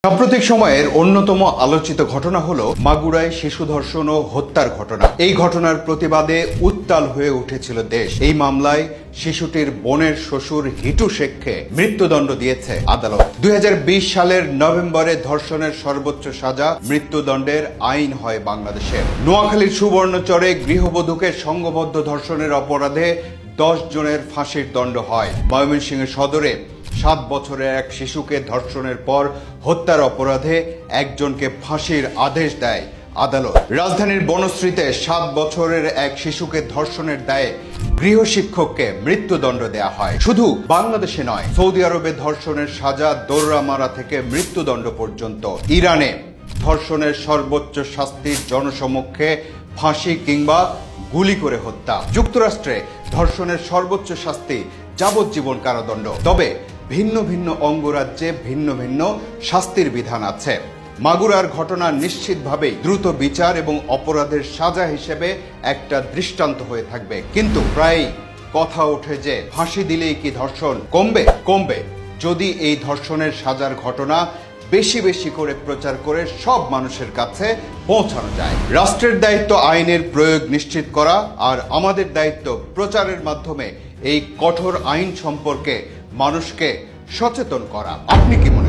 সাম্প্রতিক সময়ের অন্যতম আলোচিত ঘটনা হলো মাগুরায় শিশু ধর্ষণ ও হত্যার ঘটনা। এই ঘটনার প্রতিবাদে উত্তাল হয়ে উঠেছিল দেশ। এই মামলায় শিশুটির বোনের শ্বশুর হিটু শেখকে মৃত্যুদণ্ড দিয়েছে আদালত। 2020 সালের নভেম্বরে ধর্ষণের সর্বোচ্চ সাজা মৃত্যুদণ্ডের আইন হয় বাংলাদেশে। নোয়াখালীর সুবর্ণচরে গৃহবধূকে সংঘবদ্ধ ধর্ষণের অপরাধে 10 জনের ফাঁসির দণ্ড হয়। ময়মনসিংহ সদরে 7 বছরের এক শিশুকে ধর্ষণের পর হত্যার অপরাধে একজনকে ফাঁসির আদেশ দেয় আদালত। রাজধানীর বনশ্রীতে 7 বছরের এক শিশুকে ধর্ষণের দায়ে গৃহশিক্ষককে মৃত্যুদণ্ড দেয়া হয়। শুধু বাংলাদেশে নয়, সৌদি আরবে ধর্ষণের সাজা দৌড়ামারা থেকে মৃত্যুদণ্ড পর্যন্ত। ইরানে ধর্ষণের সর্বোচ্চ শাস্তি জনসমক্ষে ফাঁসি কিংবা গুলি করে হত্যা। যুক্তরাষ্ট্রে ধর্ষণের সর্বোচ্চ শাস্তি যাবজ্জীবন কারাদণ্ড। তবে ভিন্ন ভিন্ন অঙ্গরাজ্যে ভিন্ন ভিন্ন শাস্তির বিধান আছে। মাগুরার ঘটনা নিশ্চিতভাবেই দ্রুত বিচার এবং অপরাধের সাজা হিসেবে একটা দৃষ্টান্ত হয়ে থাকবে। কিন্তু প্রায় কথা ওঠে যে ফাঁসি দিলেই কি ধর্ষণ কমবে যদি এই ধর্ষণের সাজার ঘটনা বেশি বেশি করে প্রচার করে সব মানুষের কাছে পৌঁছানো যায়। রাষ্ট্রের দায়িত্ব আইনের প্রয়োগ নিশ্চিত করা, আর আমাদের দায়িত্ব প্রচারের মাধ্যমে এই কঠোর আইন সম্পর্কে মানুষকে সচেতন করা। আপনি কি মনে করেন?